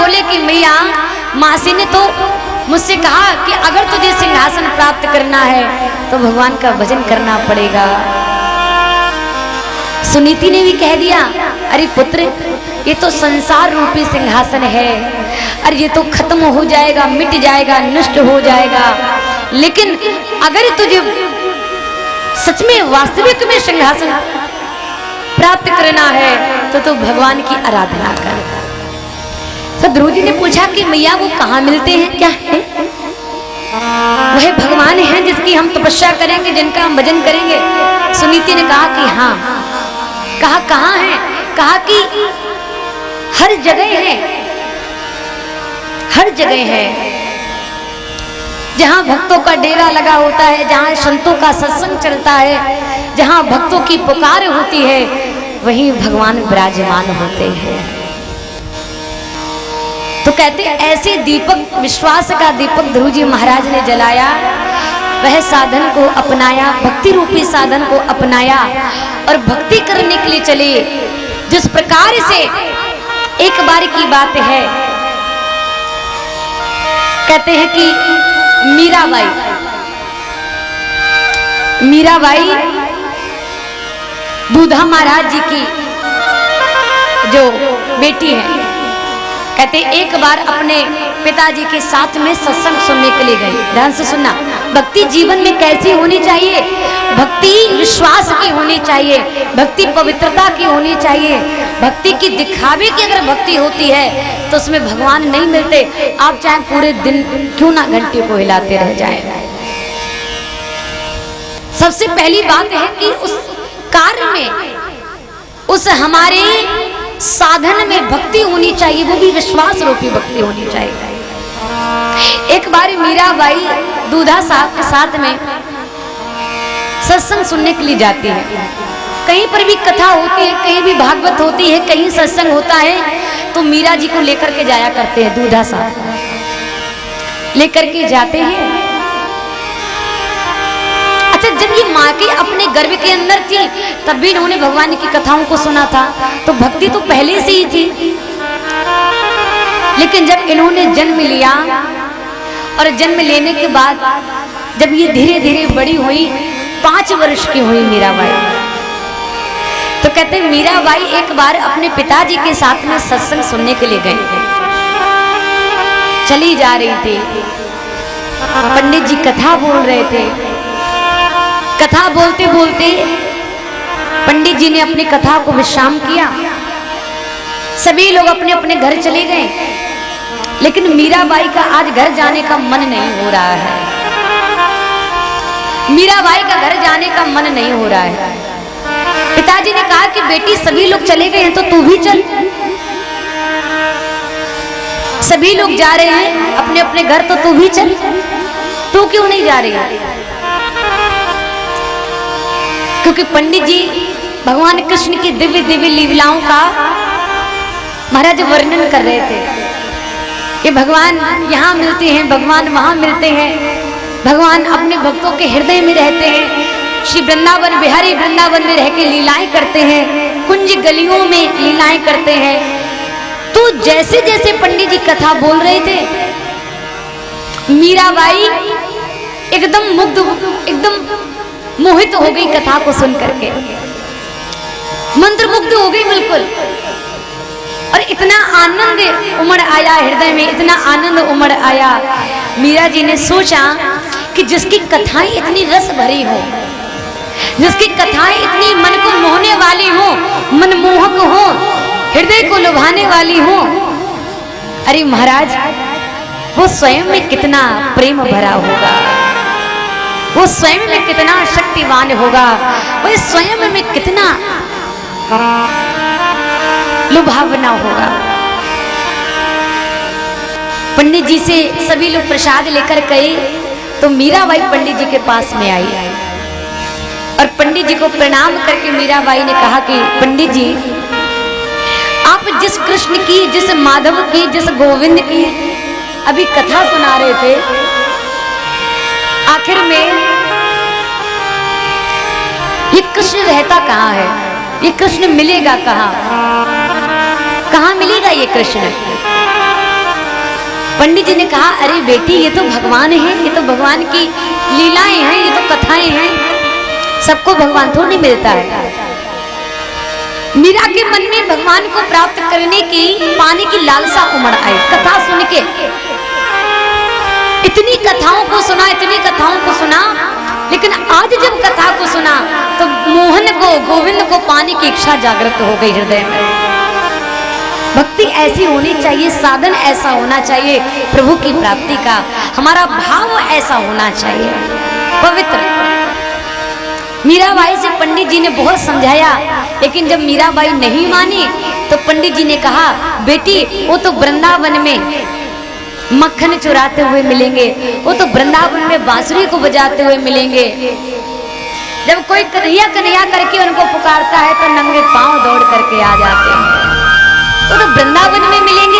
बोले कि मैया मासी ने तो मुझसे कहा कि अगर तुझे सिंहासन प्राप्त करना है तो भगवान का भजन करना पड़ेगा। सुनीति ने भी कह दिया, अरे पुत्र ये तो संसार रूपी सिंहासन है और ये तो खत्म हो जाएगा, मिट जाएगा, नष्ट हो जाएगा, लेकिन अगर तुझे सच में वास्तविक में सिंहासन प्राप्त करना है तो तू भगवान की आराधना कर। तो ध्रुव जी ने पूछा कि मैया वो कहाँ मिलते हैं, क्या है? वह भगवान हैं जिसकी हम तपस्या करेंगे, जिनका हम भजन करेंगे। सुनीति ने कहा कि हाँ। कहा कहाँ है? कहा कि हर जगह है, हर जगह है। जहाँ भक्तों का डेरा लगा होता है, जहाँ संतों का सत्संग चलता है, जहाँ भक्तों की पुकार होती है, वहीं भगवान विराजमान होते हैं। तो कहते ऐसे दीपक, विश्वास का दीपक ध्रुव जी महाराज ने जलाया, वह साधन को अपनाया, भक्ति रूपी साधन को अपनाया और भक्ति करने के लिए चले। जिस प्रकार से एक बार की बात है, कहते हैं कि मीराबाई दूधा महाराज जी की जो बेटी है, कहते एक बार अपने पिताजी के साथ में सत्संग सुनने के लिए गई। ध्यान से सुनना, भक्ति जीवन में कैसी होनी चाहिए? भक्ति विश्वास की होनी चाहिए, भक्ति पवित्रता की होनी चाहिए। भक्ति की दिखावे की अगर भक्ति होती है तो उसमें भगवान नहीं मिलते, आप चाहे पूरे दिन क्यों ना घंटे को हिलाते रह जाए। सबसे पहली बात है कि उस कार्य में, उस हमारे साधन में भक्ति होनी चाहिए, वो भी विश्वास रूपी भक्ति होनी चाहिए। एक बार मीराबाई दूधा साहब के साथ में सत्संग सुनने के लिए जाती है। कहीं पर भी कथा होती है, कहीं भी भागवत होती है, कहीं सत्संग होता है, तो मीरा जी को लेकर के जाया करते हैं। दूधा साहब लेकर के जाते हैं। अच्छा, जब ये माँ के अपने गर्भ के अंदर थी तब भी इन्होंने भगवान की कथाओं को सुना था, तो भक्ति तो पहले से ही थी। लेकिन जब इन्होंने जन्म लिया और जन्म लेने के बाद जब ये धीरे धीरे बड़ी हुई, 5 वर्ष की हुई मीराबाई, तो कहते हैं मीराबाई एक बार अपने पिताजी के साथ में सत्संग सुनने के लिए गई। चली जा रही थी, पंडित जी कथा बोल रहे थे। कथा बोलते बोलते पंडित जी ने अपनी कथा को विश्राम किया। सभी लोग अपने अपने घर चले गए, लेकिन मीराबाई का आज घर जाने का मन नहीं हो रहा है। मीराबाई का घर जाने का मन नहीं हो रहा है। पिताजी ने कहा कि बेटी सभी लोग चले गए हैं तो तू भी चल। सभी लोग जा रहे हैं अपने अपने घर, तो तू भी चल, तू क्यों नहीं जा रही है? क्योंकि पंडित जी भगवान कृष्ण की दिव्य दिव्य लीलाओं का महाराज वर्णन कर रहे थे कि भगवान यहाँ मिलते हैं, भगवान वहाँ मिलते हैं, भगवान अपने भक्तों के हृदय में रहते हैं। श्री वृंदावन बिहारी वृंदावन में रह के लीलाएं करते हैं, कुंज गलियों में लीलाएं करते हैं। तो जैसे जैसे पंडित जी कथा बोल रहे थे, मीराबाई एकदम मुग्ध, एकदम मोहित हो गई कथा को सुन करके, मंत्रमुग्ध हो गई बिल्कुल। और इतना आनंद उमड़ आया हृदय में, इतना आनंद उमड़ आया। मीरा जी ने सोचा कि जिसकी कथाएं इतनी रस भरी हो, जिसकी कथाएं इतनी मन को मोहने वाली हो, मनमोहक हो, हृदय को लुभाने वाली हो, अरे महाराज वो स्वयं में कितना प्रेम भरा होगा, वो स्वयं में कितना शक्तिवान होगा, वो स्वयं में कितना लुभावना होगा। पंडित जी से सभी लोग प्रसाद लेकर गए तो मीराबाई पंडित जी के पास में आई और पंडित जी को प्रणाम करके मीराबाई ने कहा कि पंडित जी, आप जिस कृष्ण की, जिस माधव की, जिस गोविंद की अभी कथा सुना रहे थे, आखिर में ये कृष्ण रहता कहाँ है? ये कृष्ण मिलेगा कहाँ? कहाँ मिलेगा ये कृष्ण? पंडित जी ने कहा, अरे बेटी ये तो भगवान है, ये तो भगवान की लीलाएं हैं, ये तो कथाएं हैं, सबको भगवान थोड़ी नहीं मिलता है। मीरा के मन में भगवान को प्राप्त करने की, पाने की लालसा उमड़ आई। कथा सुन के इतनी कथाओं को सुना, इतनी कथाओं को सुना, लेकिन आज जब कथा को सुना तो मोहन को, गोविंद को पाने की इच्छा जागृत हो गई हृदय में। भक्ति ऐसी होनी चाहिए, साधन ऐसा होना चाहिए प्रभु की प्राप्ति का, हमारा भाव ऐसा होना चाहिए पवित्र। मीराबाई से पंडित जी ने बहुत समझाया, लेकिन जब मीराबाई नहीं मानी तो पंडित जी ने कहा, बेटी वो तो वृंदावन में मक्खन चुराते हुए मिलेंगे, वो तो वृंदावन में बांसुरी को बजाते हुए मिलेंगे। जब कोई कन्हैया कन्हैया करके उनको पुकारता है तो नंगे पांव दौड़ करके आ जाते हैं, तो वृंदावन में मिलेंगे।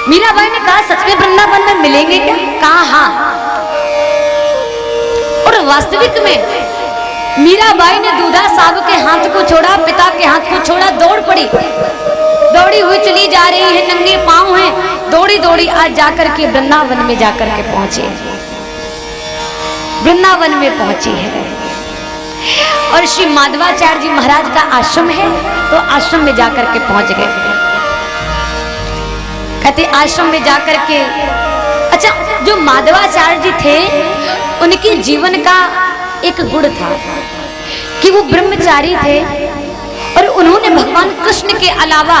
मीराबाई ने कहा, सच में वृंदावन में मिलेंगे क्या? कहा हाँ। और वास्तविक में मीराबाई ने दूधा साहब के हाथ को छोड़ा, पिता के हाथ को छोड़ा, दौड़ पड़ी, दौड़ी हुई चली जा रही है, नंगे पांव हैं, दौड़ी दौड़ी आज जाकर के वृंदावन में जाकर के पहुंचे, वृंदावन में पहुंची है। और श्री माधवाचार्य जी महाराज का आश्रम है, तो आश्रम में जाकर के पहुंच गए। कहते आश्रम में जाकर के, अच्छा जो माधवाचार्य जी थे उनके जीवन का एक गुण था कि वो ब्रह्मचारी थे और उन्होंने भगवान कृष्ण के अलावा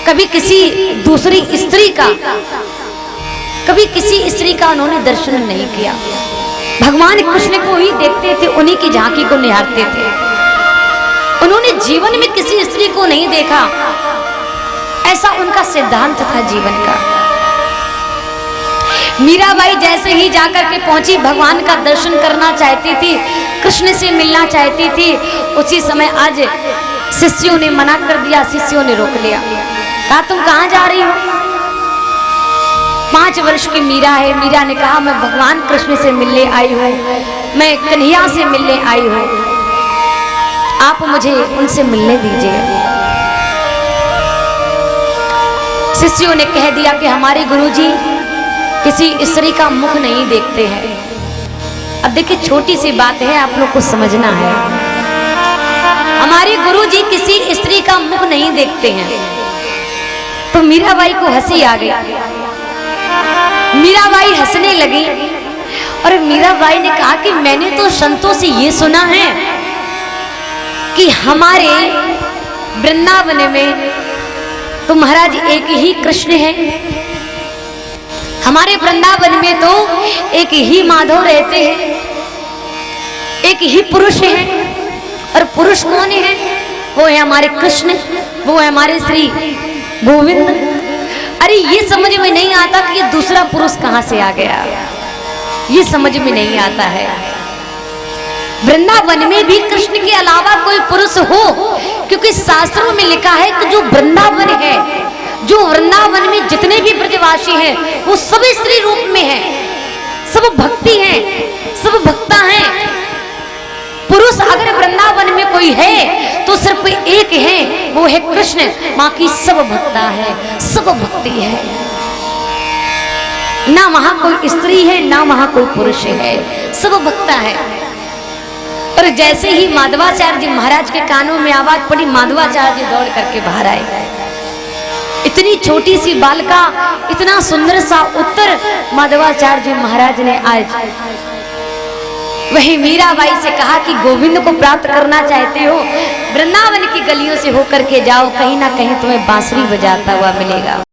कभी किसी दूसरी स्त्री का, कभी किसी स्त्री का उन्होंने दर्शन नहीं किया। भगवान कृष्ण को ही देखते थे, उन्हीं की झांकी को निहारते थे। उन्होंने जीवन में किसी स्त्री को नहीं देखा, ऐसा उनका सिद्धांत था जीवन का। मीराबाई जैसे ही जाकर के पहुंची, भगवान का दर्शन करना चाहती थी, कृष्ण से मिलना चाहती थी, उसी समय आज शिष्यों ने मना कर दिया, शिष्यों ने रोक लिया, कहा तुम कहाँ जा रही हो? 5 वर्ष की मीरा है। मीरा ने कहा, मैं भगवान कृष्ण से मिलने आई हूँ, मैं कन्हैया से मिलने आई हूँ, आप मुझे उनसे मिलने दीजिए। शिष्यों ने कह दिया कि हमारे गुरुजी किसी स्त्री का मुख नहीं देखते हैं। अब देखिए छोटी सी बात है, आप लोग को समझना है, हमारे गुरुजी किसी स्त्री का मुख नहीं देखते हैं। तो मीराबाई को हंसी आ गई, मीराबाई हंसने लगी और मीराबाई ने कहा कि मैंने तो संतों से ये सुना है कि हमारे वृंदावन में तो महाराज एक ही कृष्ण है, हमारे वृंदावन में तो एक ही माधव रहते हैं, एक ही पुरुष है। और पुरुष कौन है? वो है हमारे कृष्ण, वो है हमारे श्री गोविंद। अरे ये समझ में नहीं आता कि ये दूसरा पुरुष कहां से आ गया, ये समझ में नहीं आता है। वृंदावन में भी कृष्ण के अलावा कोई पुरुष हो, क्योंकि शास्त्रों में लिखा है कि जो वृंदावन है, जो वृंदावन में जितने भी ब्रजवासी हैं वो सब स्त्री रूप में हैं, सब भक्ति हैं, सब भक्ता हैं। पुरुष अगर वृंदावन में कोई है तो सिर्फ एक है, वो है कृष्ण, बाकी सब भक्ता है, सब भक्ति है। ना वहां कोई स्त्री है, ना वहां कोई पुरुष है, सब भक्ता है। और जैसे ही माधवाचार्य जी महाराज के कानों में आवाज पड़ी, माधवाचार्य जी दौड़ करके बाहर आए। इतनी छोटी सी बालिका, इतना सुंदर सा उत्तर माधवाचार्य जी महाराज ने आज वही मीराबाई से कहा कि गोविंद को प्राप्त करना चाहते हो, वृंदावन की गलियों से होकर के जाओ, कहीं ना कहीं तुम्हें बांसुरी बजाता हुआ मिलेगा।